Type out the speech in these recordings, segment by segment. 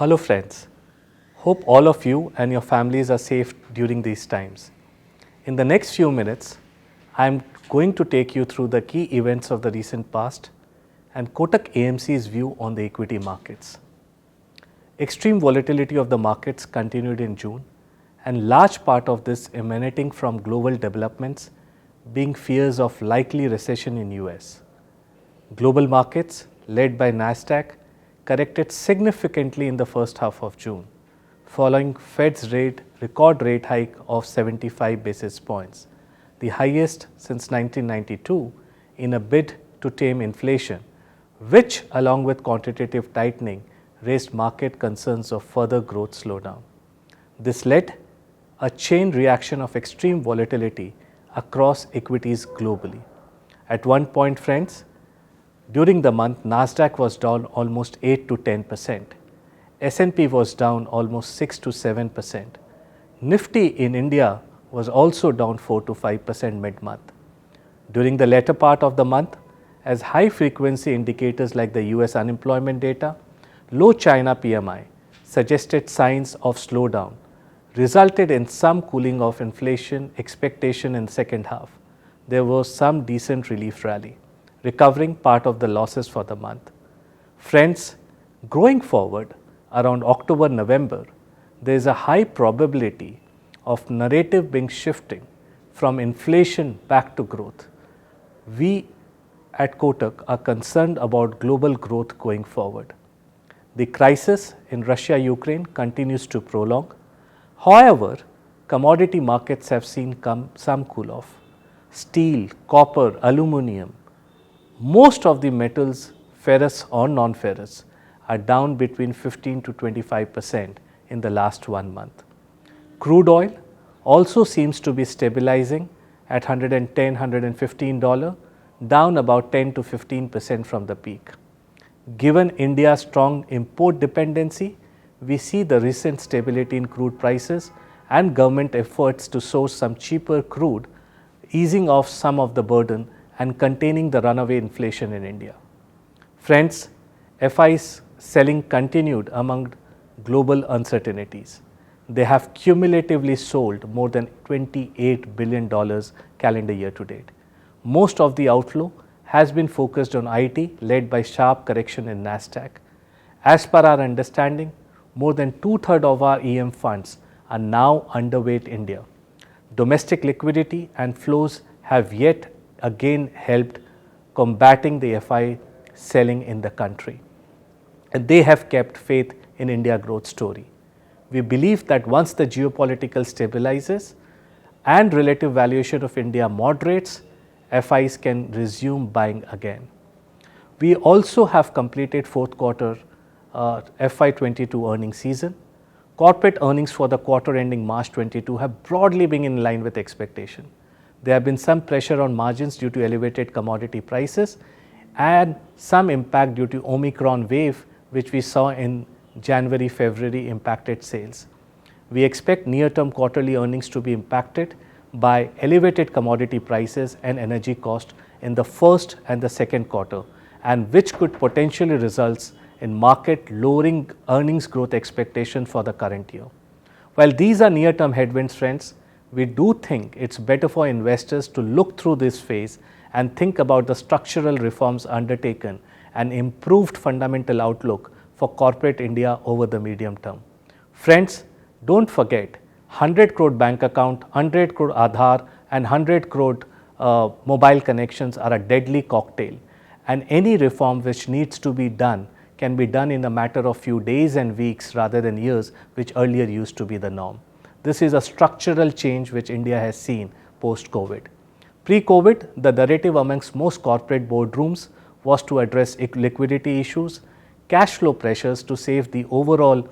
Hello friends, hope all of you and your families are safe during these times. In the next few minutes, I am going to take you through the key events of the recent past and Kotak AMC's view on the equity markets. Extreme volatility of the markets continued in June, and large part of this emanating from global developments being fears of likely recession in US. Global markets, led by Nasdaq, corrected significantly in the first half of June, following Fed's record rate hike of 75 basis points, the highest since 1992, in a bid to tame inflation, which, along with quantitative tightening, raised market concerns of further growth slowdown. This led a chain reaction of extreme volatility across equities globally. At one point, friends, during the month, Nasdaq was down almost 8 to 10%. S&P was down almost 6 to 7%. Nifty in India was also down 4 to 5% mid-month. During the latter part of the month, as high-frequency indicators like the US unemployment data, low China PMI suggested signs of slowdown, resulted in some cooling of inflation expectation in the second half. There was some decent relief rally, recovering part of the losses for the month. Friends, going forward around October-November, there is a high probability of narrative being shifting from inflation back to growth. We at Kotak are concerned about global growth going forward. The crisis in Russia-Ukraine continues to prolong. However, commodity markets have seen some cool off. Steel, copper, aluminum, most of the metals, ferrous or non-ferrous, are down between 15 to 25% in the last 1 month. Crude oil also seems to be stabilizing at $110, $115, down about 10 to 15% from the peak. Given India's strong import dependency, we see the recent stability in crude prices and government efforts to source some cheaper crude, easing off some of the burden and containing the runaway inflation in India. Friends, FIs selling continued among global uncertainties. They have cumulatively sold more than $28 billion calendar year to date. Most of the outflow has been focused on IT, led by sharp correction in Nasdaq. As per our understanding, more than 2/3 of our EM funds are now underweight India. Domestic liquidity and flows have yet again helped combating the FI selling in the country. And they have kept faith in India growth story. We believe that once the geopolitical stabilizes and relative valuation of India moderates, FIs can resume buying again. We also have completed fourth quarter FY22 earnings season. Corporate earnings for the quarter ending March 22 have broadly been in line with expectation. There have been some pressure on margins due to elevated commodity prices and some impact due to Omicron wave, which we saw in January, February impacted sales. We expect near-term quarterly earnings to be impacted by elevated commodity prices and energy cost in the first and the second quarter, and which could potentially result in market lowering earnings growth expectation for the current year. While these are near-term headwinds, friends, we do think it's better for investors to look through this phase and think about the structural reforms undertaken and improved fundamental outlook for corporate India over the medium term. Friends, don't forget 100 crore bank account, 100 crore Aadhaar and 100 crore mobile connections are a deadly cocktail, and any reform which needs to be done can be done in a matter of few days and weeks rather than years, which earlier used to be the norm. This is a structural change which India has seen post-COVID. Pre-COVID, the narrative amongst most corporate boardrooms was to address liquidity issues, cash flow pressures to save the overall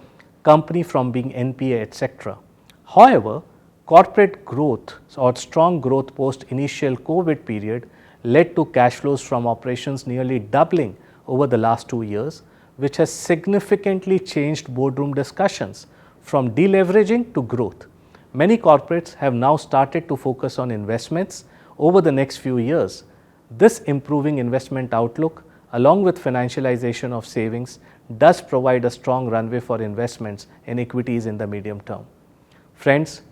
company from being NPA, etc. However, corporate growth or strong growth post initial COVID period led to cash flows from operations nearly doubling over the last 2 years, which has significantly changed boardroom discussions from deleveraging to growth. Many corporates have now started to focus on investments over the next few years. This improving investment outlook, along with financialization of savings, does provide a strong runway for investments in equities in the medium term. Friends,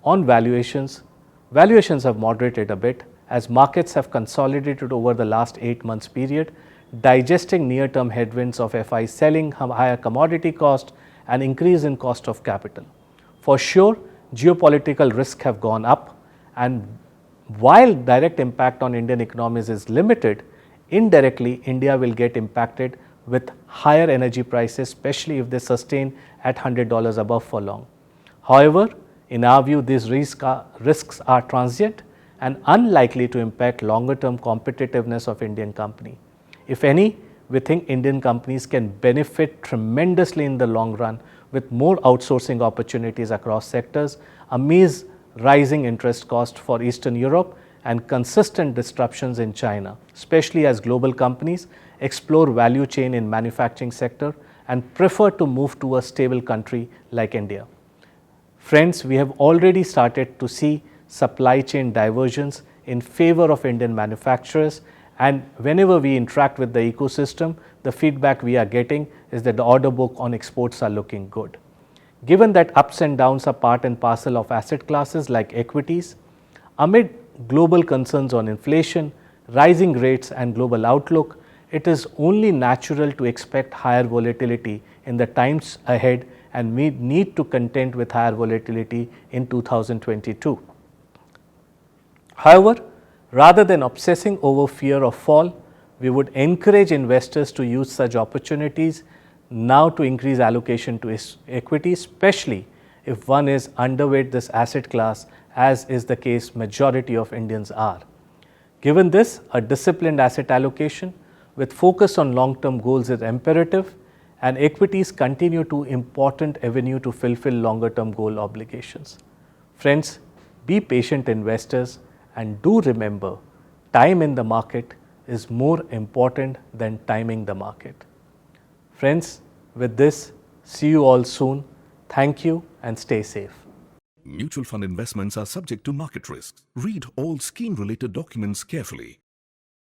on valuations, valuations have moderated a bit as markets have consolidated over the last 8 months period, digesting near-term headwinds of FI selling, higher commodity cost and increase in cost of capital. For sure, geopolitical risks have gone up, and while direct impact on Indian economies is limited, indirectly India will get impacted with higher energy prices, especially if they sustain at $100 above for long. However, in our view, these risks are transient and unlikely to impact longer-term competitiveness of Indian company. If any, we think Indian companies can benefit tremendously in the long run with more outsourcing opportunities across sectors amidst rising interest cost for Eastern Europe and consistent disruptions in China, especially as global companies explore value chain in manufacturing sector and prefer to move to a stable country like India. Friends, we have already started to see supply chain diversions in favor of Indian manufacturers, and whenever we interact with the ecosystem, the feedback we are getting is that the order book on exports are looking good. Given that ups and downs are part and parcel of asset classes like equities, amid global concerns on inflation, rising rates and global outlook, it is only natural to expect higher volatility in the times ahead, and we need to contend with higher volatility in 2022. However, rather than obsessing over fear of fall, we would encourage investors to use such opportunities now to increase allocation to equity, especially if one is underweight this asset class, as is the case majority of Indians are. Given this, a disciplined asset allocation with focus on long-term goals is imperative, and equities continue to important avenue to fulfill longer-term goal obligations. Friends, be patient investors and do remember, time in the market is more important than timing the market. Friends, with this, see you all soon. Thank you and stay safe. Mutual fund investments are subject to market risks. Read all scheme-related documents carefully.